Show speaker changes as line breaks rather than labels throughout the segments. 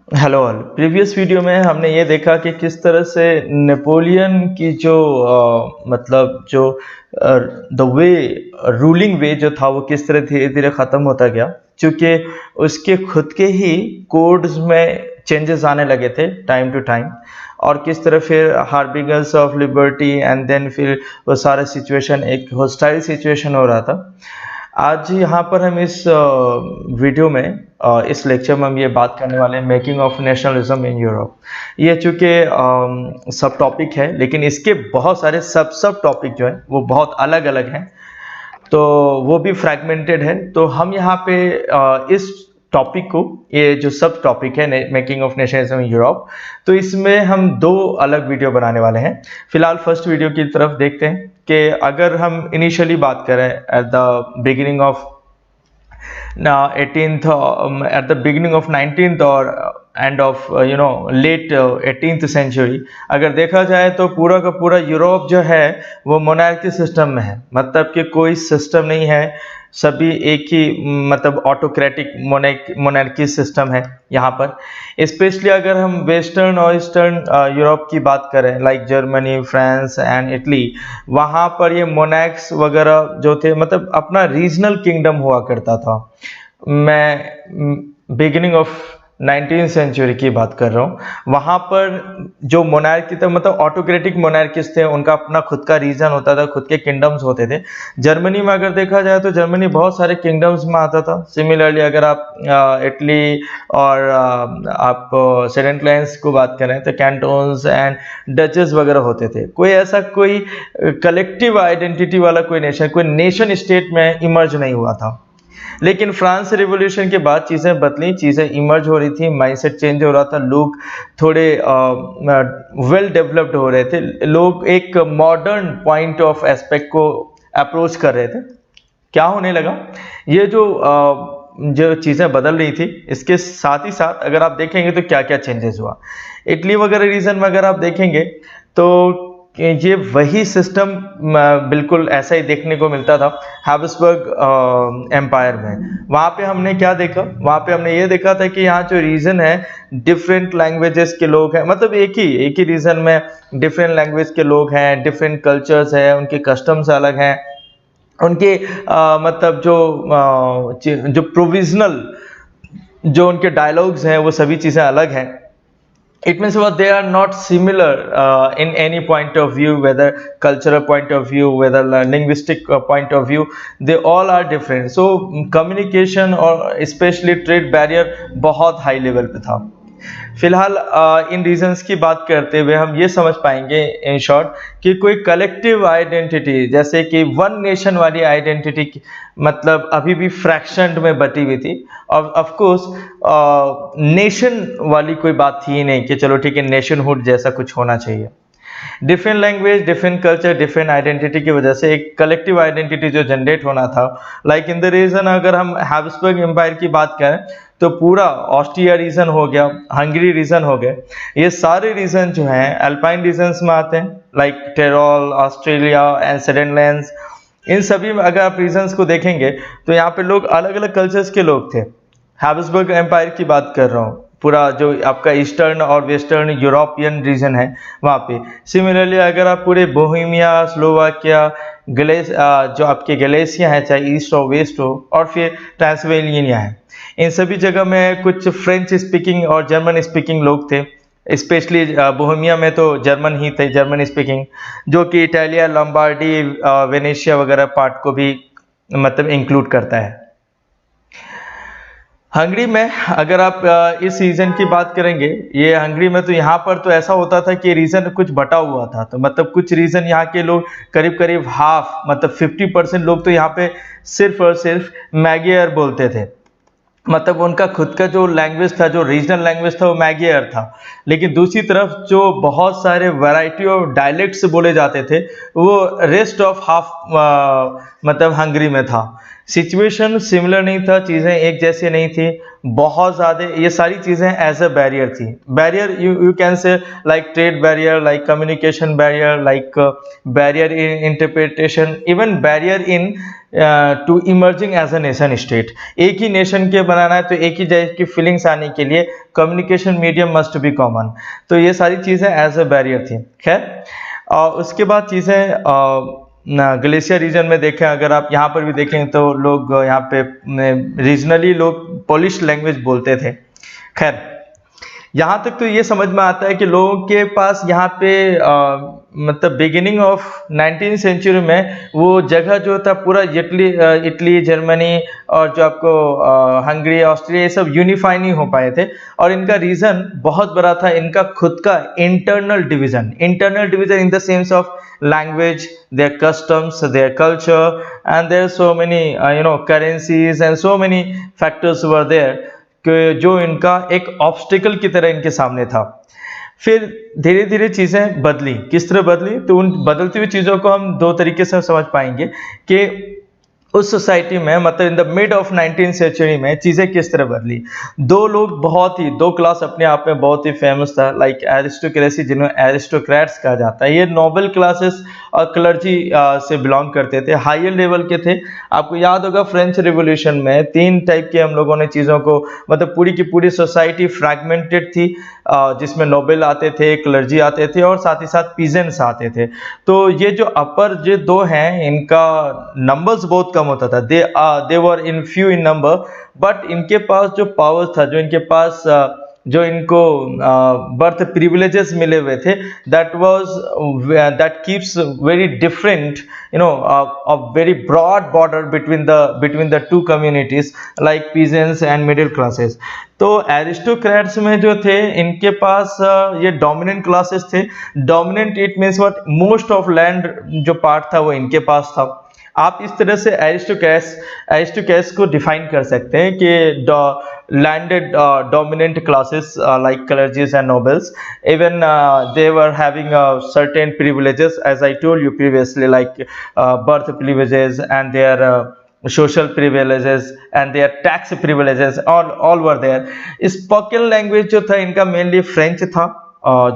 Hello all. Previous video में हमने ये देखा कि किस तरह से नेपोलियन की जो मतलब जो द वे रूलिंग वे जो था वो किस तरह धीरे धीरे ख़त्म होता गया, क्योंकि उसके खुद के ही कोड्स में चेंजेस आने लगे थे टाइम टू टाइम। और किस तरह फिर हार्बिंगर्स ऑफ लिबर्टी एंड देन फिर वो सारा सिचुएशन एक हॉस्टाइल सिचुएशन हो रहा था। आज यहाँ पर हम इस वीडियो में इस लेक्चर में हम ये बात करने वाले हैं making of nationalism in Europe. ये चूँकि सब टॉपिक है, लेकिन इसके बहुत सारे सब टॉपिक जो है वो बहुत अलग अलग हैं, तो वो भी फ्रैगमेंटेड है। तो हम यहाँ पे इस टॉपिक को, ये जो सब टॉपिक है making of nationalism in Europe, तो इसमें हम दो अलग वीडियो बनाने वाले हैं। फिलहाल फर्स्ट वीडियो की तरफ देखते हैं कि अगर हम इनिशियली बात करें at the beginning of 18th at the beginning of 19th और end of late 18th century, अगर देखा जाए तो पूरा का पूरा यूरोप जो है वो मोनार्की सिस्टम में है। मतलब कि कोई सिस्टम नहीं है, सभी एक ही मतलब ऑटोक्रेटिक मोनार्की सिस्टम है यहाँ पर। स्पेशली अगर हम वेस्टर्न और ईस्टर्न यूरोप की बात करें, like Germany, France and Italy, वहाँ पर ये मोनार्क्स वगैरह जो थे मतलब अपना रीजनल किंगडम हुआ करता था। मैं बिगिनिंग ऑफ 19th सेंचुरी की बात कर रहा हूँ। वहाँ पर जो मोनार्की थे मतलब ऑटोक्रेटिक मोनार्किस्ट थे, उनका अपना खुद का रीजन होता था, खुद के किंगडम्स होते थे। जर्मनी में अगर देखा जाए तो जर्मनी बहुत सारे किंगडम्स में आता था। सिमिलरली अगर आप इटली और आप सेडेंटलैंड्स को बात करें तो कैंटोन्स एंड डचेस वगैरह होते थे। कोई ऐसा कोई कलेक्टिव आइडेंटिटी वाला कोई नेशन स्टेट में इमर्ज नहीं हुआ था। लेकिन फ्रांस रिवॉल्यूशन के बाद चीज़ें बदली, चीज़ें इमर्ज हो रही थी, माइंडसेट चेंज हो रहा था, लोग थोड़े वेल डेवलप्ड हो रहे थे, लोग एक मॉडर्न पॉइंट ऑफ एस्पेक्ट को अप्रोच कर रहे थे। क्या होने लगा, ये जो चीज़ें बदल रही थी, इसके साथ ही साथ अगर आप देखेंगे तो क्या क्या चेंजेस हुआ। इटली वगैरह रीजन में अगर आप देखेंगे तो ये वही सिस्टम बिल्कुल ऐसा ही देखने को मिलता था हैबिसबर्ग एम्पायर में। वहाँ पे हमने क्या देखा, वहाँ पे हमने ये देखा था कि यहाँ जो रीजन है डिफरेंट लैंग्वेजेस के लोग हैं, मतलब एक ही रीजन में डिफरेंट लैंग्वेज के लोग हैं, डिफरेंट कल्चर्स हैं, उनके कस्टम्स अलग हैं, उनके मतलब जो प्रोविजनल जो उनके डायलॉग्स हैं वो सभी चीज़ें अलग हैं। It means what they are not similar in any point of view, whether cultural point of view, whether linguistic point of view, they all are different. So communication और especially trade barrier बहुत high level पे था। फिलहाल इन reasons की बात करते हुए हम ये समझ पाएंगे इन शॉर्ट कि कोई कलेक्टिव आइडेंटिटी, जैसे कि वन नेशन वाली आइडेंटिटी मतलब अभी भी फ्रैक्शन में बटी हुई थी। और ऑफ कोर्स नेशन वाली कोई बात थी ही नहीं कि चलो ठीक है नेशनहुड जैसा कुछ होना चाहिए। Different language, different culture, different identity की वजह से एक कलेक्टिव आइडेंटिटी जो जनरेट होना था, लाइक इन द रीजन अगर हम हैबिसबर्ग एम्पायर की बात करें तो पूरा ऑस्ट्रिया रीजन हो गया, हंगरी रीजन हो गए, ये सारे रीजन जो हैं अल्पाइन रीजन्स में आते हैं, लाइक टेरल, ऑस्ट्रेलिया एंड सेडेनलैंड्स। इन सभी में अगर आप रीजन्स को देखेंगे तो यहाँ पे लोग अलग अलग कल्चर्स के लोग थे। हैबिसबर्ग एम्पायर की बात कर रहा हूँ, पूरा जो आपका ईस्टर्न और वेस्टर्न यूरोपियन रीजन है वहाँ पे। सिमिलरली अगर आप पूरे बोहेमिया, स्लोवाकिया, जो आपके गलेशिया है, चाहे ईस्ट हो वेस्ट हो, और फिर ट्रांसवेलियनिया है, इन सभी जगह में कुछ फ्रेंच स्पीकिंग और जर्मन स्पीकिंग लोग थे। स्पेशली बोहेमिया में तो जर्मन ही थे, जर्मन स्पीकिंग, जो कि इटालिया, लंबार्डी, वेनेशिया वगैरह पार्ट को भी मतलब इंक्लूड करता है। हंगरी में अगर आप इस रीजन की बात करेंगे, ये हंगरी में तो यहाँ पर तो ऐसा होता था कि रीजन कुछ बटा हुआ था, तो मतलब कुछ रीजन यहाँ के लोग करीब करीब हाफ मतलब 50% लोग तो यहाँ पे सिर्फ और सिर्फ मैगियर बोलते थे। मतलब उनका खुद का जो लैंग्वेज था, जो रीजनल लैंग्वेज था वो मैगियर था। लेकिन दूसरी तरफ जो बहुत सारे वैरायटी ऑफ डायलेक्ट्स बोले जाते थे वो रेस्ट ऑफ हाफ मतलब हंगरी में था। सिचुएशन सिमिलर नहीं था, चीज़ें एक जैसी नहीं थी, बहुत ज़्यादा ये सारी चीज़ें एज अ बैरियर थी। Barrier you can say like trade barrier, like communication barrier, like barrier in interpretation, even barrier in to emerging as a nation state. एक ही नेशन के बनाना है तो एक ही जैसे की फीलिंग्स आने के लिए communication medium must be common. तो ये सारी चीज़ें एज अ बैरियर थी। खैर उसके बाद चीज़ें ग्लेशियर रीजन में देखें, अगर आप यहाँ पर भी देखें तो लोग यहाँ पे रीजनली लोग पोलिश लैंग्वेज बोलते थे। खैर यहाँ तक तो ये समझ में आता है कि लोगों के पास यहाँ पे मतलब बिगिनिंग ऑफ 19th सेंचुरी में वो जगह जो था पूरा इटली जर्मनी और जो आपको हंगरी ऑस्ट्रिया ये सब यूनिफाई नहीं हो पाए थे। और इनका रीज़न बहुत बड़ा था, इनका खुद का internal division in the sense of language, their customs, their culture, and there are so many currencies and so many factors were there कि जो इनका एक ऑब्स्टिकल की तरह इनके सामने था। फिर धीरे धीरे चीज़ें बदली। किस तरह बदली? तो उन बदलती हुई चीज़ों को हम दो तरीके से समझ पाएंगे कि उस सोसाइटी में मतलब in the mid of 19th century में चीज़ें किस तरह बदली। दो क्लास अपने आप में बहुत ही फेमस था, लाइक एरिस्टोक्रेसी, जिन्हें एरिस्टोक्रेट्स कहा जाता है। ये नोबल क्लासेस और क्लर्जी से बिलोंग करते थे, हायर लेवल के थे। आपको याद होगा फ्रेंच रिवॉल्यूशन में 3 टाइप के हम लोगों ने चीज़ों को मतलब पूरी की पूरी सोसाइटी फ्रैगमेंटेड थी, जिसमें नोबल आते थे, क्लर्जी आते थे और साथ ही साथ पीजेंट्स आते थे। तो ये जो अपर जो दो हैं इनका नंबर्स बहुत कम होता था, they were in few in number, but इनके पास जो पावर था, जो इनके पास जो इनको बर्थ प्रिविलेजेस मिले हुए थे, that keeps very different a very broad border between the two communities like peasants and middle classes. तो एरिस्टोक्रेट्स में जो थे इनके पास ये डोमिनेंट क्लासेस थे। Dominant it means what, most of land जो पार्ट था वो इनके पास था। आप इस तरह से एरिस्टोक्रेट्स को डिफाइन कर सकते हैं कि landed dominant classes like clergies and nobles, even they were having certain privileges, as I told you previously, like birth privileges and their social privileges and their tax privileges, all were there. Spoken language जो था इनका mainly French था,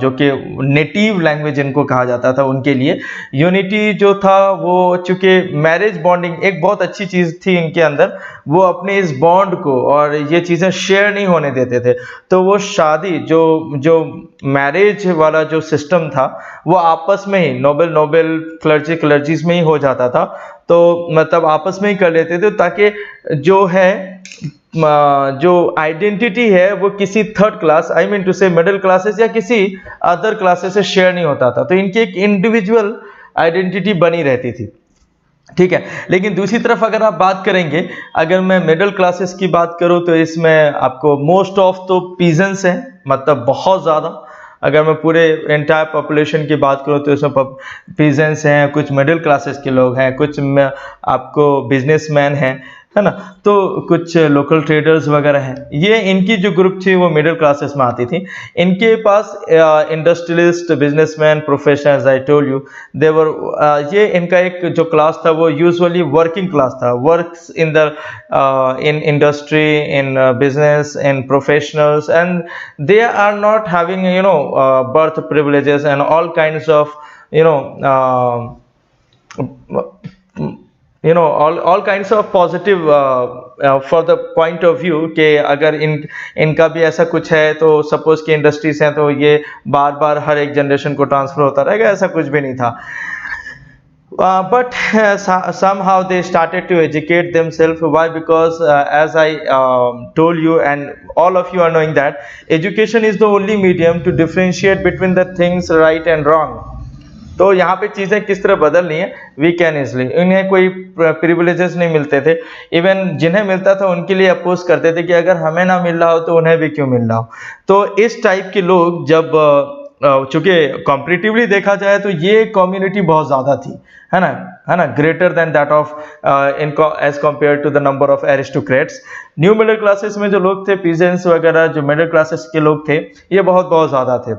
जो कि native language इनको कहा जाता था उनके लिए। यूनिटी जो था वो चूंकि मैरिज बॉन्डिंग एक बहुत अच्छी चीज़ थी इनके अंदर, वो अपने इस बॉन्ड को और ये चीज़ें शेयर नहीं होने देते थे। तो वो शादी जो मैरिज वाला जो सिस्टम था वो आपस में ही नोबल क्लर्जीज में ही हो जाता था। तो मतलब आपस में ही कर लेते थे, ताकि जो है जो आइडेंटिटी है वो किसी third class, I mean to say middle classes या किसी अदर क्लासेस से शेयर नहीं होता था। तो इनकी एक इंडिविजुअल आइडेंटिटी बनी रहती थी, ठीक है। लेकिन दूसरी तरफ अगर आप बात करेंगे, अगर मैं मिडिल क्लासेस की बात करूं तो इसमें आपको मोस्ट ऑफ तो पीजेंट्स हैं, मतलब बहुत ज़्यादा। अगर मैं पूरे एंटायर पॉपुलेशन की बात करूं तो इसमें पीजेंट्स हैं, कुछ मिडिल क्लासेस के लोग हैं, कुछ आपको बिजनेसमैन हैं, है ना, तो कुछ लोकल ट्रेडर्स वगैरह हैं। ये इनकी जो ग्रुप थी वो मिडिल क्लासेस में आती थी। इनके पास industrialist, businessman, professionals, I told you there, ये इनका एक जो क्लास था वो यूजुअली वर्किंग क्लास था, works in industry, in business, in professionals, and they are not having birth privileges and all kinds of all kinds of positive for the point of view कि अगर इनका भी ऐसा कुछ है तो सपोज कि इंडस्ट्रीज हैं तो ये बार बार हर एक जनरेशन को ट्रांसफर होता रहेगा, ऐसा कुछ भी नहीं था। But somehow they started to educate themselves. Why? Because as I told you and all of you are knowing that education is the only medium to differentiate between the things right and wrong. तो यहाँ पे चीज़ें किस तरह बदलनी है, we can easily. इन्हें कोई प्रिविलेजेस नहीं मिलते थे, इवन जिन्हें मिलता था उनके लिए अपोज करते थे कि अगर हमें ना मिल रहा हो तो उन्हें भी क्यों मिल रहा हो। तो इस टाइप के लोग जब चूंकि कॉम्परेटिवली देखा जाए तो ये कम्युनिटी बहुत ज़्यादा थी, है ना, greater than that of as compare to the number of aristocrats. New middle classes में जो लोग थे, पीजेंट्स वगैरह, जो मिडिल क्लासेस के लोग थे, ये बहुत ज़्यादा थे।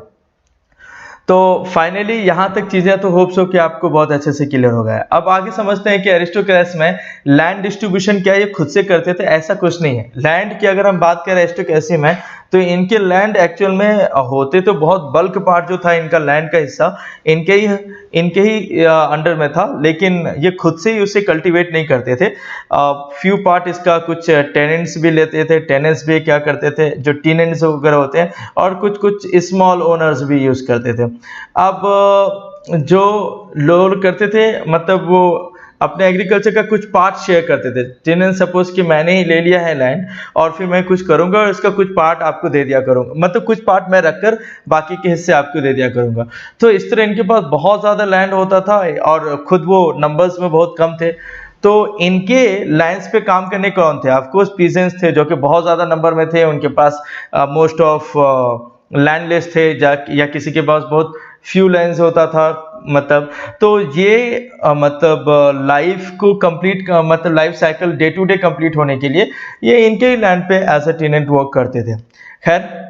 तो फाइनली यहाँ तक चीज़ें तो होप्स हो कि आपको बहुत अच्छे से क्लियर हो गया। अब आगे समझते हैं कि एरिस्टोक्रेट्स में लैंड डिस्ट्रीब्यूशन क्या ये खुद से करते थे, ऐसा कुछ नहीं है। लैंड की अगर हम बात करें एरिस्टोक्रेसी में तो इनके लैंड एक्चुअल में होते तो बहुत बल्क पार्ट जो था इनका लैंड का हिस्सा इनके ही अंडर में था, लेकिन ये खुद से ही उसे कल्टीवेट नहीं करते थे। फ्यू पार्ट इसका कुछ टेनेंट्स भी लेते थे, टेनेंट्स भी क्या करते थे जो टेनेंट्स वगैरह होते हैं, और कुछ कुछ स्मॉल ओनर्स भी यूज करते थे। अब जो लोग करते थे मतलब वो अपने एग्रीकल्चर का कुछ पार्ट शेयर करते थे। जिन्हें सपोज कि मैंने ही ले लिया है लैंड और फिर मैं कुछ करूंगा और इसका कुछ पार्ट आपको दे दिया करूंगा, मतलब कुछ पार्ट मैं रखकर बाकी के हिस्से आपको दे दिया करूंगा। तो इस तरह इनके पास बहुत ज्यादा लैंड होता था और खुद वो नंबर्स में बहुत कम थे। तो इनके लैंड्स पे काम करने कौन थे? ऑफ कोर्स पीजेंट्स थे जो कि बहुत ज्यादा नंबर में थे। उनके पास मोस्ट ऑफ लैंडलेस थे या किसी के पास बहुत फ्यू लैंड्स होता था, मतलब। तो ये मतलब लाइफ को कंप्लीट मतलब life cycle day to day complete होने के लिए ये इनके ही लैंड पे एज अ टेनेंट वर्क करते थे। खैर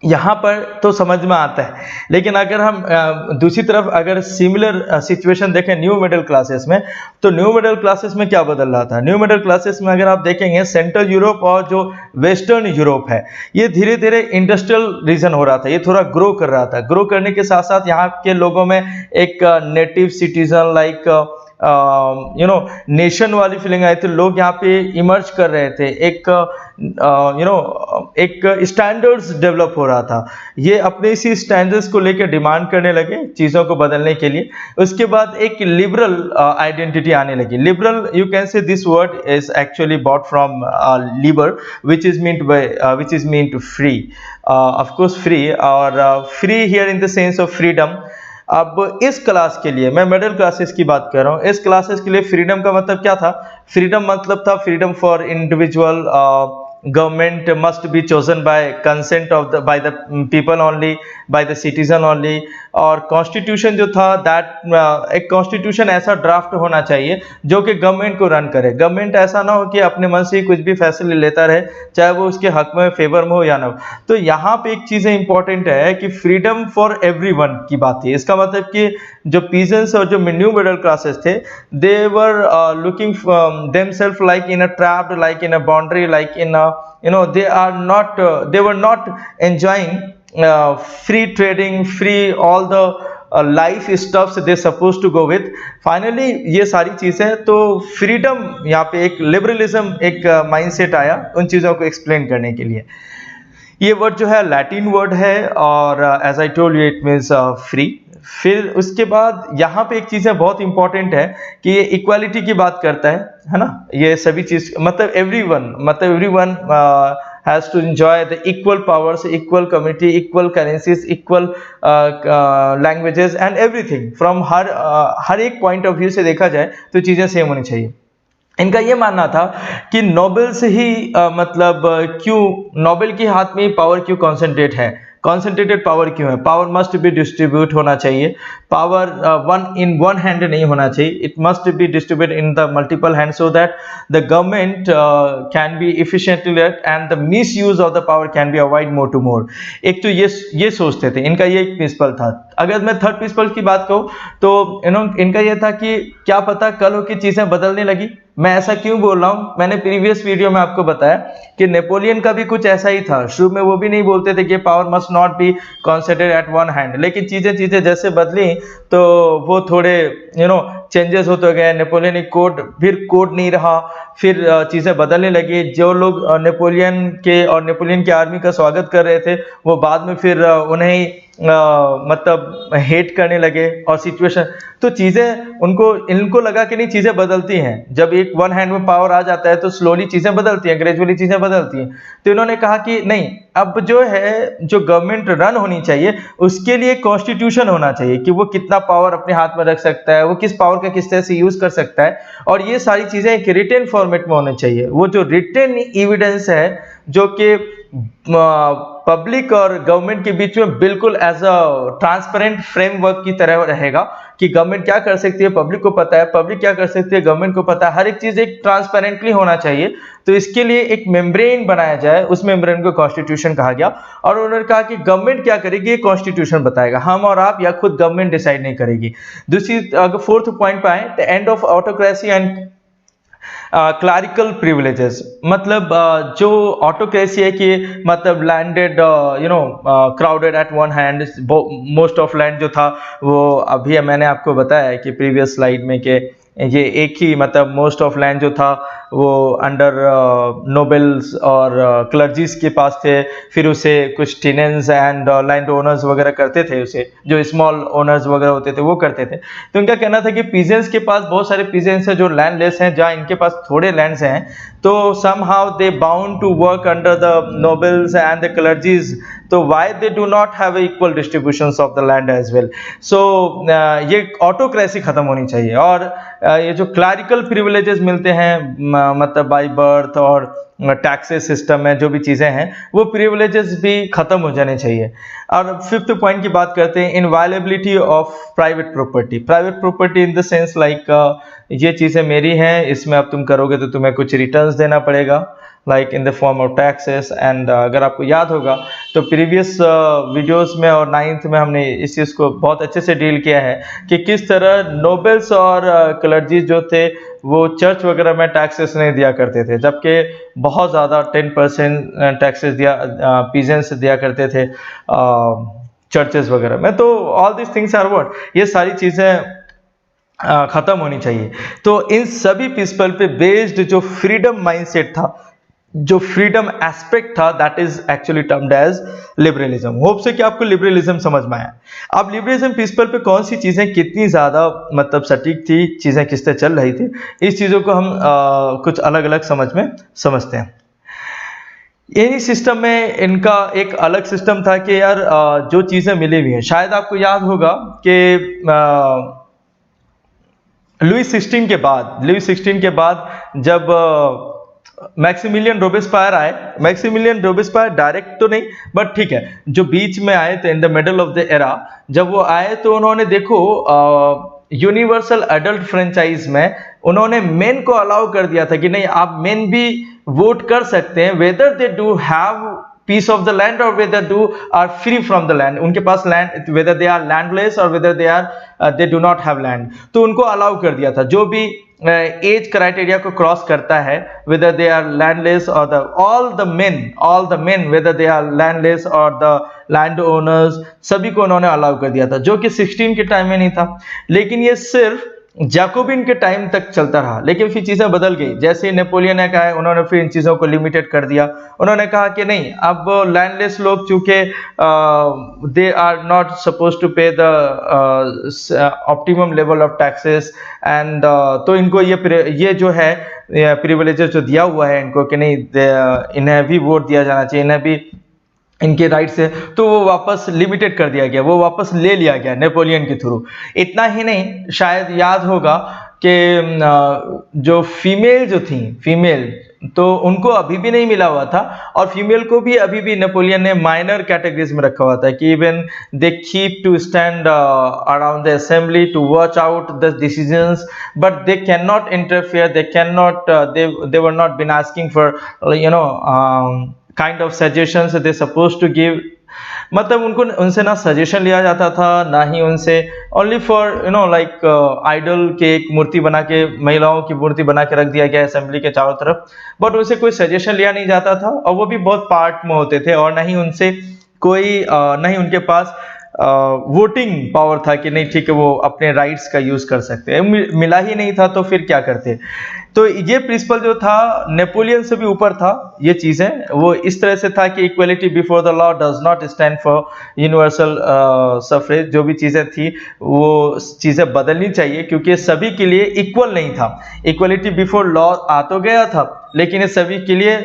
यहाँ पर तो समझ में आता है, लेकिन अगर हम दूसरी तरफ अगर सिमिलर सिचुएशन देखें न्यू मिडिल क्लासेस में, तो न्यू मिडिल क्लासेस में क्या बदल रहा था? न्यू मिडिल क्लासेस में अगर आप देखेंगे सेंट्रल यूरोप और जो वेस्टर्न यूरोप है ये धीरे धीरे इंडस्ट्रियल रीजन हो रहा था, ये थोड़ा ग्रो कर रहा था। ग्रो करने के साथ साथ यहाँ के लोगों में एक नेटिव सिटीजन लाइक नेशन वाली फीलिंग आई थी। लोग यहाँ पे इमर्ज कर रहे थे, एक एक स्टैंडर्ड्स डेवलप हो रहा था। ये अपने इसी स्टैंडर्ड्स को लेकर डिमांड करने लगे चीज़ों को बदलने के लिए। उसके बाद एक लिबरल आइडेंटिटी आने लगी। Liberal, you can say this word is actually bought from liber which is mean to free, of course free, और free here in the sense of freedom. अब इस क्लास के लिए, मैं मिडिल क्लासेस की बात कर रहा हूँ, इस क्लासेस के लिए फ्रीडम का मतलब क्या था? फ्रीडम मतलब था freedom for individual, government must be chosen by consent of by the people only, by the citizen only। और कॉन्स्टिट्यूशन जो था दैट एक कॉन्स्टिट्यूशन ऐसा ड्राफ्ट होना चाहिए जो कि गवर्नमेंट को रन करे। गवर्नमेंट ऐसा ना हो कि अपने मन से ही कुछ भी फैसले लेता रहे, चाहे वो उसके हक में फेवर में हो या ना हो। तो यहाँ पे एक चीज़ इंपॉर्टेंट है कि फ्रीडम फॉर एवरीवन की बात है। इसका मतलब कि जो पीजेंट्स और जो न्यू मिडिल क्लासेस थे, they were looking themself like in a trapped, like in a boundary, like in they were not enjoying free trading, free all the life stuffs they supposed to go with। Finally ये सारी चीजें, तो freedom यहाँ पे एक liberalism एक mindset आया उन चीजों को एक्सप्लेन करने के लिए। ये वर्ड जो है लैटिन वर्ड है और as I told you it means free. फिर उसके बाद यहाँ पे एक चीज़ है बहुत इंपॉर्टेंट है कि ये इक्वालिटी की बात करता है ना। ये सभी चीज़ मतलब everyone has to enjoy the equal powers, equal community, equal currencies, equal languages and everything. From हर एक पॉइंट ऑफ व्यू से देखा जाए तो चीज़ें सेम होनी चाहिए। इनका ये मानना था कि नोबेल से ही मतलब क्यों नोबेल के हाथ में पावर क्यों कॉन्सेंट्रेट है, कॉन्सेंट्रेटेड पावर क्यों है? पावर मस्ट बी डिस्ट्रीब्यूट होना चाहिए। पावर वन हैंड नहीं होना चाहिए, it must be distribute in the multiple hand so that the government can be efficiently and the misuse of the power can be avoid more to more. एक तो ये सोचते थे, इनका ये एक प्रिंसिपल था। अगर मैं थर्ड प्रिंसिपल की बात कहूँ तो इनका ये था कि क्या पता कल हो की चीजें बदलने लगी। मैं ऐसा क्यों बोल रहा हूँ? मैंने प्रीवियस वीडियो में आपको बताया कि नेपोलियन का भी कुछ ऐसा ही था। शुरू में वो भी नहीं बोलते थे कि power must not be concentrated at one hand, लेकिन चीजें जैसे बदली तो वो थोड़े चेंजेस होते गए। नेपोलियन कोड फिर कोड नहीं रहा, फिर चीजें बदलने लगी। जो लोग नेपोलियन की आर्मी का स्वागत कर रहे थे वो बाद में फिर उन्हें मतलब हेट करने लगे और सिचुएशन, तो चीजें इनको लगा कि नहीं चीजें बदलती हैं। जब एक वन हैंड में पावर आ जाता है तो स्लोली चीजें बदलती हैं, ग्रेजुअली चीजें बदलती हैं। तो इन्होंने कहा कि नहीं, अब जो गवर्नमेंट रन होनी चाहिए उसके लिए कॉन्स्टिट्यूशन होना चाहिए कि वो कितना पावर अपने हाथ में रख सकता है, वो किस पावर का किस तरह से यूज कर सकता है, और ये सारी चीजें एक रिटेन फॉर्मेट में होनी चाहिए। वो जो रिटेन एविडेंस है जो कि पब्लिक और गवर्नमेंट के बीच में बिल्कुल एज अ ट्रांसपेरेंट फ्रेमवर्क की तरह रहेगा कि गवर्नमेंट क्या कर सकती है पब्लिक को पता है, पब्लिक क्या कर सकती है गवर्नमेंट को पता है। हर एक चीज एक ट्रांसपेरेंटली होना चाहिए। तो इसके लिए एक मेम्ब्रेन बनाया जाए, उस मेम्ब्रेन को कॉन्स्टिट्यूशन कहा गया। और उन्होंने कहा कि गवर्नमेंट क्या करेगी ये कॉन्स्टिट्यूशन बताएगा, हम और आप या खुद गवर्नमेंट डिसाइड नहीं करेगी। दूसरी अगर फोर्थ पॉइंट पे आए, the end of autocracy and clerical privileges मतलब जो ऑटोक्रेसी है कि मतलब landed crowded at one hand, most of land जो था वो अभी मैंने आपको बताया है कि प्रीवियस स्लाइड में कि ये एक ही मतलब मोस्ट ऑफ लैंड जो था वो अंडर नोबल्स और क्लर्जीज के पास थे, फिर उसे कुछ टेनेंट्स एंड लैंड ओनर्स वगैरह करते थे, उसे जो स्मॉल ओनर्स वगैरह होते थे वो करते थे। तो इनका कहना था कि पीजेंट्स के पास बहुत सारे पीजेंट्स हैं जो लैंडलेस हैं, जहाँ इनके पास थोड़े लैंड्स हैं, तो somehow they bound to work under the nobles and the clergies, तो why they do not have equal distributions of the land as well। so ये ऑटोक्रेसी खत्म होनी चाहिए, और ये जो क्लरिकल प्रिविलेजेस मिलते हैं मतलब बाय बर्थ और टैक्सेस सिस्टम में जो भी चीज़ें हैं वो प्रिविलेजेस भी ख़त्म हो जाने चाहिए। और फिफ्थ पॉइंट की बात करते हैं, inviolability of private property. Private property in the sense like ये चीज़ें मेरी हैं, इसमें अब तुम करोगे तो तुम्हें कुछ रिटर्न्स देना पड़ेगा, like in the form of taxes. And अगर आपको याद होगा तो प्रीवियस वीडियोस में और 9th में हमने इस चीज़ को बहुत अच्छे से डील किया है कि किस तरह नोबल्स और क्लर्जी जो थे वो चर्च वगैरह में टैक्सेस नहीं दिया करते थे, जबकि बहुत ज़्यादा 10% टैक्सेस दिया पीजेंट्स दिया करते थे चर्चेस वगैरह में। तो all this things are what, ये सारी चीज़ें ख़त्म होनी चाहिए। तो इन सभी प्रिंसिपल पे बेस्ड जो फ्रीडम माइंडसेट था, जो फ्रीडम एस्पेक्ट था, that is actually termed as liberalism. Hope से कि आपको लिबरलिज्म समझ में आया। अब लिबरलिज्म प्रिंसिपल पे कौन सी चीज़ें कितनी ज़्यादा मतलब सटीक थी, चीज़ें किस तरह चल रही थी, इस चीज़ों को हम कुछ अलग अलग समझते हैं। यही सिस्टम में इनका एक अलग सिस्टम था कि यार जो चीज़ें मिली हुई हैं, शायद आपको याद होगा कि लुई 16 के बाद जब मैक्सिमिलियन रोबेस्पायर आए, मैक्सिमिलियन रोबेस्पायर डायरेक्ट तो नहीं बट ठीक है, जो बीच में आए थे in the middle of the era, जब वो आए तो उन्होंने देखो यूनिवर्सल एडल्ट फ्रेंचाइज में उन्होंने मेन को अलाउ कर दिया था कि नहीं आप मेन भी वोट कर सकते हैं, whether they do have piece of the land or whether do are free from the land, उनके पास land, whether they are landless or whether they do not have land, तो उनको अलाउ कर दिया था। जो भी एज क्राइटेरिया को cross करता है, whether they are landless or all the men whether they are landless or the land owners, सभी को उन्होंने अलाउ कर दिया था, जो कि 16 के टाइम में नहीं था। लेकिन ये सिर्फ जैकोबिन के टाइम तक चलता रहा, लेकिन फिर चीज़ें बदल गई। जैसे ही नेपोलियन ने कहा, उन्होंने फिर इन चीज़ों को लिमिटेड कर दिया। उन्होंने कहा कि नहीं, अब लैंडलेस लोग चूँकि they are not suppose to pay the optimum level of taxes and, तो इनको ये जो है प्रिविलेजेस जो दिया हुआ है इनको कि नहीं इन्हें भी वोट दिया जाना चाहिए, इन्हें भी इनके राइट्स है, तो वो वापस लिमिटेड कर दिया गया, वो वापस ले लिया गया नेपोलियन के थ्रू। इतना ही नहीं, शायद याद होगा कि जो फीमेल जो थी, फीमेल तो उनको अभी भी नहीं मिला हुआ था, और फीमेल को भी अभी भी नेपोलियन ने माइनर कैटेगरीज में रखा हुआ था कि even they keep to stand around the assembly to watch out the decisions, but they can not interfere, they can not, they were not been asking for kind of suggestions they supposed to give, मतलब उनसे ना suggestion लिया जाता था, ना ही उनसे only for like idol के एक मूर्ति बना के, महिलाओं की मूर्ति बना के रख दिया गया असेंबली के चारों तरफ, बट उनसे कोई सजेशन लिया नहीं जाता था, और वो भी बहुत पार्ट में होते थे, और ना ही उनसे कोई ना ही उनके पास वोटिंग पावर था कि नहीं ठीक है वो अपने राइट्स का यूज कर सकते हैं। मिला ही नहीं था तो फिर क्या करते। तो ये प्रिंसिपल जो था नेपोलियन से भी ऊपर था, ये चीजें वो इस तरह से था कि equality before the law does not stand for universal suffrage. जो भी चीजें थी वो चीजें बदलनी चाहिए, क्योंकि सभी के लिए इक्वल नहीं था। इक्वलिटी बिफोर लॉ आ तो गया था, लेकिन ये सभी के लिए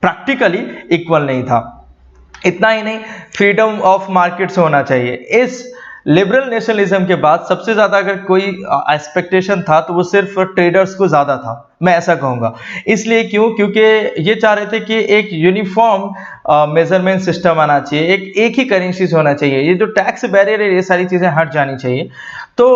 प्रैक्टिकली इक्वल नहीं था। इतना ही नहीं, फ्रीडम ऑफ मार्केट्स होना चाहिए। इस लिबरल नेशनलिज्म के बाद सबसे ज्यादा अगर कोई एक्सपेक्टेशन था तो वो सिर्फ ट्रेडर्स को ज्यादा था, मैं ऐसा कहूंगा। इसलिए क्यों? क्योंकि ये चाह रहे थे कि एक यूनिफॉर्म मेजरमेंट सिस्टम आना चाहिए, एक ही करेंसी होना चाहिए, ये जो टैक्स बैरियर है ये सारी चीजें हट जानी चाहिए। तो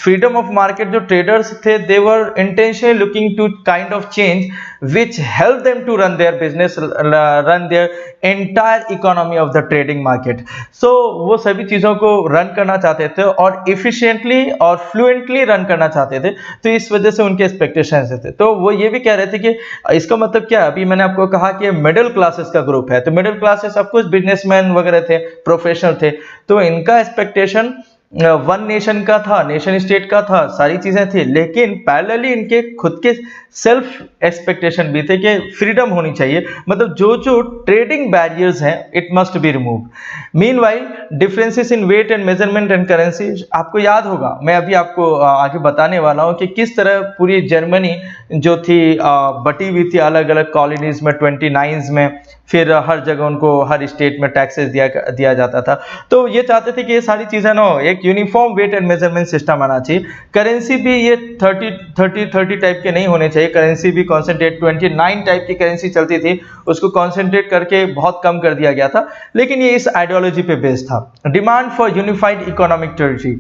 फ्रीडम ऑफ मार्केट जो ट्रेडर्स थे, they were intentionally looking to kind of change which help them to run their business, run their entire economy of the trading market. So वो सभी चीज़ों को रन करना चाहते थे और efficiently और fluently रन करना चाहते थे, तो इस वजह से उनके expectations थे। तो वो ये भी कह रहे थे कि इसका मतलब क्या है, अभी मैंने आपको कहा कि मिडिल क्लासेस का ग्रुप है, तो मिडिल क्लासेस सब कुछ बिजनेसमैन वगैरह थे, प्रोफेशनल थे, तो इनका एक्सपेक्टेशन वन नेशन का था, नेशन स्टेट का था, सारी चीजें थी, लेकिन पैरेलली इनके खुद के सेल्फ एक्सपेक्टेशन भी थे कि फ्रीडम होनी चाहिए, मतलब जो जो ट्रेडिंग बैरियर्स हैं it must be remove. Meanwhile differences in weight and measurement and currency, आपको याद होगा, मैं अभी आपको आगे बताने वाला हूं कि किस तरह पूरी जर्मनी जो थी बटी हुई थी अलग अलग कॉलोनीज में, 29 में, फिर हर जगह उनको हर स्टेट में टैक्सेस दिया जाता था। तो ये चाहते थे कि ये सारी चीजें ना हो, एक uniform weight and measurement system आना चाहिए। करेंसी भी ये 30 टाइप के नहीं होने चाहिए, करेंसी भी कॉन्सेंट्रेट, 29 टाइप की करेंसी चलती थी, उसको कॉन्सेंट्रेट करके बहुत कम कर दिया गया था, लेकिन ये इस आइडियोलॉजी पे बेस्ड था। Demand for unified economic territory,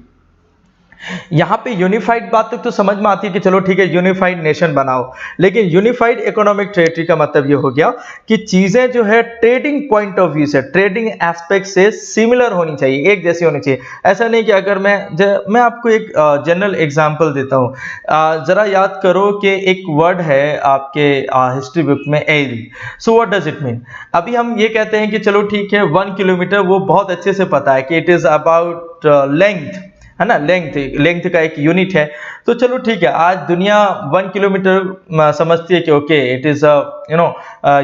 यहाँ पे यूनिफाइड बात तक तो समझ में आती है कि चलो ठीक है यूनिफाइड नेशन बनाओ, लेकिन यूनिफाइड इकोनॉमिक टेरिटरी का मतलब ये हो गया कि चीजें जो है ट्रेडिंग पॉइंट ऑफ व्यू से, ट्रेडिंग एस्पेक्ट से सिमिलर होनी चाहिए, एक जैसी होनी चाहिए। ऐसा नहीं कि अगर मैं आपको एक जनरल एग्जांपल देता हूँ, जरा याद करो कि एक वर्ड है आपके हिस्ट्री बुक में एरी, so what does it mean. अभी हम ये कहते हैं कि चलो ठीक है 1 किलोमीटर, वो बहुत अच्छे से पता है कि इट इज अबाउट लेंथ, है ना, लेंथ का एक यूनिट है, तो चलो ठीक है, आज दुनिया 1 किलोमीटर समझती है कि okay it is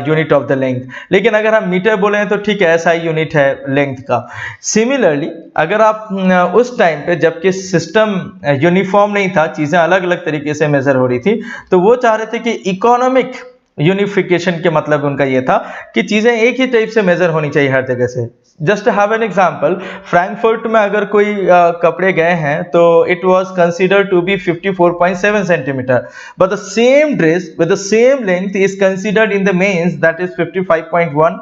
unit of the length, लेकिन अगर हम मीटर बोले तो ठीक है ऐसा ही यूनिट है लेंथ का। सिमिलरली अगर आप उस टाइम पे जबकि सिस्टम यूनिफॉर्म नहीं था, चीजें अलग अलग तरीके से मेजर हो रही थी, तो वो चाह रहे थे कि इकोनॉमिक यूनिफिकेशन के मतलब उनका ये था कि चीजें एक ही टाइप से मेजर होनी चाहिए हर जगह से। Just have an example, Frankfurt में अगर कोई कपड़े गए हैं तो it was considered to be 54.7 centimetre, but the same dress with the same length is considered in the men's that is 55.1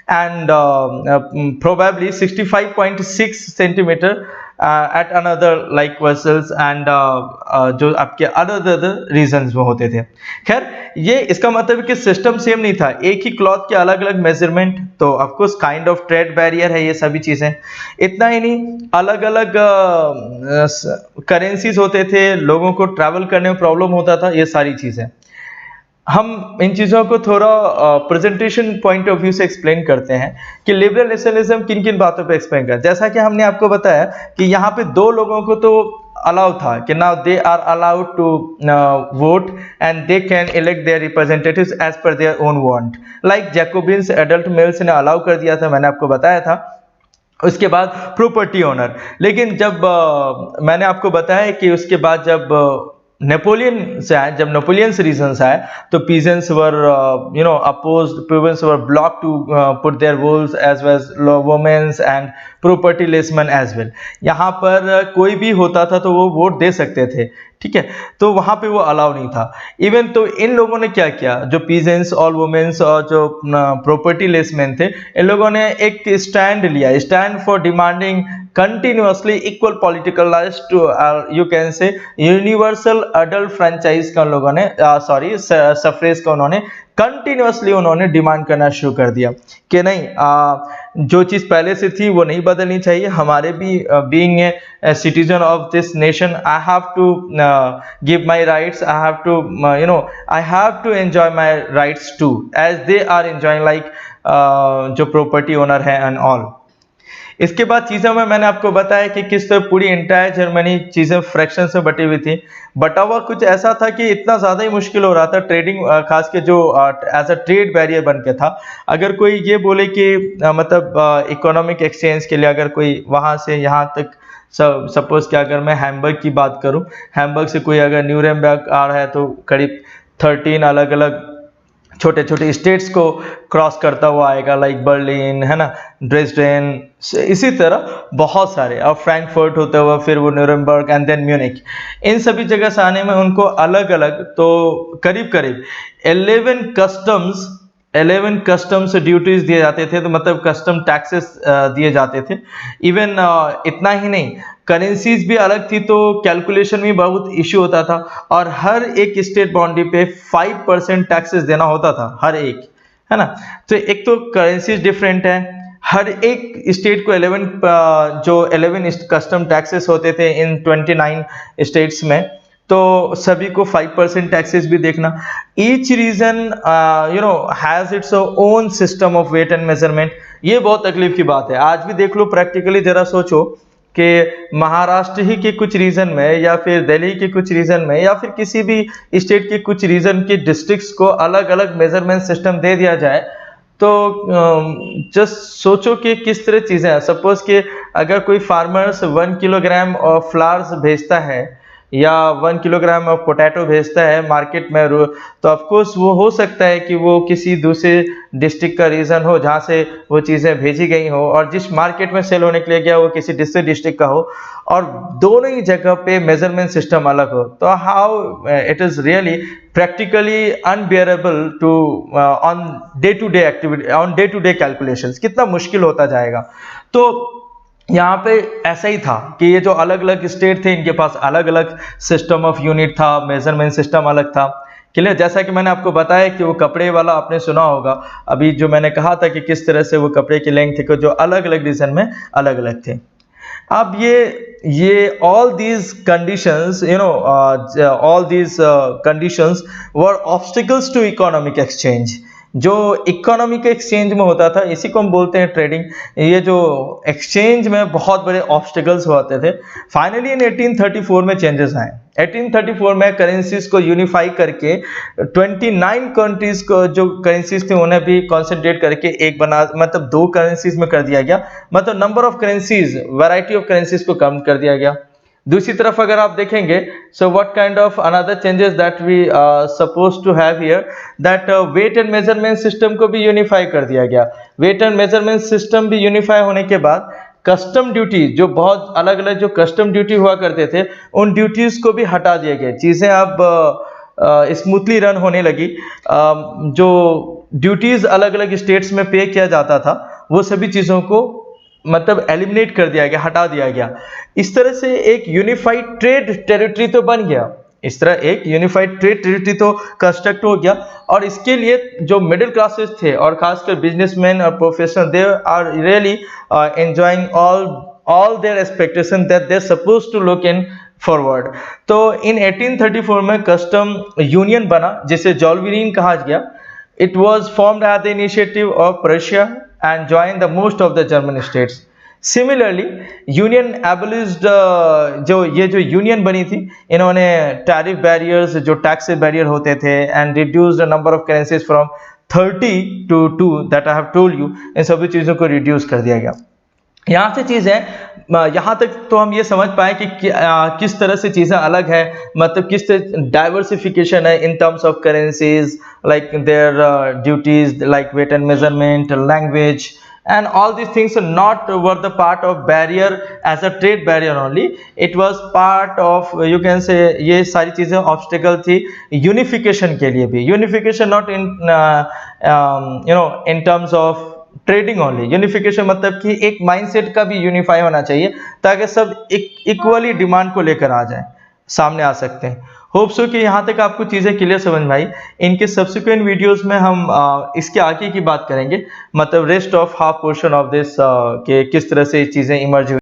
and probably 65.6 centimeter at another like vessels and जो आपके other regions में होते थे। खैर ये इसका मतलब कि सिस्टम सेम नहीं था, एक ही क्लॉथ के अलग अलग मेजरमेंट, तो of course kind of trade barrier है ये सभी चीजें। इतना ही नहीं, अलग अलग करेंसीज होते थे, लोगों को ट्रैवल करने में प्रॉब्लम होता था, ये सारी चीजें। हम इन चीज़ों को थोड़ा प्रेजेंटेशन पॉइंट ऑफ व्यू से एक्सप्लेन करते हैं कि लिबरल नेशनलिज्म किन किन बातों पे एक्सप्लेन करता है। जैसा कि हमने आपको बताया कि यहाँ पे दो लोगों को तो अलाउ था कि now they are allowed to vote and they can elect their representatives as per their own want, like Jacobins adult males ने अलाउ कर दिया था, मैंने आपको बताया था। उसके बाद प्रॉपर्टी ओनर, लेकिन जब मैंने आपको बताया कि उसके बाद जब नेपोलियन से आए, जब नेपोलियंस रीजन्स आए, तो peasants were opposed, peasants were blocked to put their votes as well women's and property less men as well. यहाँ पर कोई भी होता था तो वो वोट दे सकते थे, ठीक है, तो वहां पे वो अलाउ नहीं था। इवन तो इन लोगों ने क्या किया, जो पीजेंट्स और वुमेन्स और जो प्रॉपर्टी लेसमैन थे, इन लोगों ने एक स्टैंड लिया, stand for demanding continuously equal political rights to you can say universal adult franchise का लोगों ने सफ्रेज का उन्होंने कंटिन्यूअसली उन्होंने डिमांड करना शुरू कर दिया कि नहीं, जो चीज़ पहले से थी वो नहीं बदलनी चाहिए, हमारे भी being a citizen of this nation I have to give my rights, I have to I have to enjoy my rights to as they are enjoying, like जो प्रॉपर्टी ओनर है एंड ऑल। इसके बाद चीज़ों में मैंने आपको बताया कि किस तरह पूरी इंटायर जर्मनी चीज़ें फ्रैक्शन से बटी हुई थी। बटा हुआ कुछ ऐसा था कि इतना ज़्यादा ही मुश्किल हो रहा था ट्रेडिंग, खास के जो एज अ ट्रेड बैरियर बन के था। अगर कोई ये बोले कि मतलब इकोनॉमिक एक्सचेंज के लिए अगर कोई वहाँ से यहाँ तक, सपोज कि अगर मैं हैम्बर्ग की बात करूँ, हैम्बर्ग से कोई अगर न्यूरेमबर्ग आ रहा है तो करीब 13 अलग अलग छोटे छोटे स्टेट्स को क्रॉस करता हुआ आएगा, लाइक बर्लिन, है ना, ड्रेसडेन, इसी तरह बहुत सारे, और फ्रैंकफर्ट होते हुए फिर वो न्यूरेमबर्ग एंड देन म्यूनिक, इन सभी जगह से आने में उनको अलग अलग तो करीब करीब 11 कस्टम्स ड्यूटीज दिए जाते थे, तो मतलब कस्टम टैक्सेस दिए जाते थे। इवन इतना ही नहीं, करेंसीज भी अलग थी, तो कैलकुलेशन में बहुत इश्यू होता था, और हर एक स्टेट बाउंड्री पे 5% टैक्सेस देना होता था हर एक, है ना। तो एक तो करेंसीज डिफरेंट है, हर एक स्टेट को 11 कस्टम टैक्सेस होते थे इन 29 स्टेट्स में, तो सभी को 5% टैक्सेस भी देखना। Each region has its own system of weight and measurement. ये बहुत तकलीफ की बात है। आज भी देख लो, प्रैक्टिकली जरा सोचो कि महाराष्ट्र ही के कुछ रीजन में या फिर दिल्ली के कुछ रीजन में या फिर किसी भी स्टेट के कुछ रीजन के डिस्ट्रिक्ट्स को अलग अलग मेजरमेंट सिस्टम दे दिया जाए, तो जस्ट सोचो कि किस तरह चीज़ें हैं। सपोज कि अगर कोई फार्मर्स 1 किलोग्राम ऑफ फ्लावर्स भेजता है या 1 किलोग्राम ऑफ पोटैटो भेजता है मार्केट में, तो ऑफकोर्स वो हो सकता है कि वो किसी दूसरे डिस्ट्रिक्ट का रीज़न हो जहाँ से वो चीज़ें भेजी गई हो, और जिस मार्केट में सेल होने के लिए गया वो किसी दूसरे डिस्ट्रिक्ट का हो, और दोनों ही जगह पे मेजरमेंट सिस्टम अलग हो। तो how it is really practically unbearable to on day to day activity, on day to day calculations, कितना मुश्किल होता जाएगा। तो यहाँ पे ऐसा ही था कि ये जो अलग अलग स्टेट थे, इनके पास अलग अलग सिस्टम ऑफ यूनिट था, मेजरमेंट सिस्टम अलग था। क्लियर? जैसा कि मैंने आपको बताया कि वो कपड़े वाला आपने सुना होगा, अभी जो मैंने कहा था कि किस तरह से वो कपड़े की लेंथ थे जो अलग अलग रीजन में अलग अलग थे। अब ये all these conditions, all these conditions were obstacles to economic exchange. जो इकोनॉमिक एक्सचेंज में होता था, इसी को हम बोलते हैं ट्रेडिंग। ये जो एक्सचेंज में बहुत बड़े ऑब्स्टिकल्स होते थे। फाइनली इन 1834 में चेंजेस आए। 1834 में करेंसीज को यूनिफाई करके 29 कंट्रीज को जो करेंसीज थे उन्हें भी कॉन्सेंट्रेट करके एक बना, मतलब 2 करेंसीज में कर दिया गया। मतलब number of currencies, variety of currencies को कम कर दिया गया। दूसरी तरफ अगर आप देखेंगे, so what kind of another changes that we suppose to have here, that weight and measurement system को भी यूनिफाई कर दिया गया। वेट एंड मेजरमेंट सिस्टम भी यूनिफाई होने के बाद कस्टम ड्यूटी, जो बहुत अलग अलग जो कस्टम ड्यूटी हुआ करते थे, उन ड्यूटीज को भी हटा दिए गए। चीजें अब स्मूथली रन होने लगी। जो ड्यूटीज अलग अलग स्टेट्स में पे किया जाता था, वो सभी चीजों को मतलब एलिमिनेट कर दिया गया, हटा दिया गया। इस तरह से एक यूनिफाइड ट्रेड टेरिटरी तो बन गया। इस तरह एक यूनिफाइड ट्रेड टेरिटरी तो कंस्ट्रक्ट हो गया, और इसके लिए जो मिडिल क्लासेस थे और खासकर बिजनेसमैन और professional, they are really enjoying all their expectation that they suppose to look in forward. तो इन 1834 में कस्टम यूनियन बना, जिसे जॉल्वेरिन कहा गया। It was formed at the initiative of Prussia and joined the most of the German states. Similarly, union abolished जो union बनी थी, इन्होंने टैरिफ बैरियर्स, जो टैक्स बैरियर होते थे, and reduce the number of currencies from 30 to 2 that I have told you. इन सभी चीज़ों को रिड्यूस कर दिया गया। यहाँ से चीज़ें, यहाँ तक तो हम ये समझ पाए कि किस तरह से चीज़ें अलग है, मतलब किस तरह डाइवर्सिफिकेशन है in terms of currencies, like their duties, like weight and measurement, language, and all these things not were the part of barrier as a trade barrier only. It was part of, you can say, ये सारी चीज़ें obstacle थी unification के लिए भी। Unification not in in terms of trading only. Unification मतलब कि एक माइंडसेट का भी यूनिफाई होना चाहिए, ताकि सब इक्वली डिमांड को लेकर आ जाए, सामने आ सकते हैं। होप सो कि यहाँ तक आपको चीज़ें क्लियर समझ में आई। इनके सब्सिक्वेंट वीडियोस में हम इसके आगे की बात करेंगे, मतलब rest of half portion of this, कि किस तरह से चीज़ें इमर्ज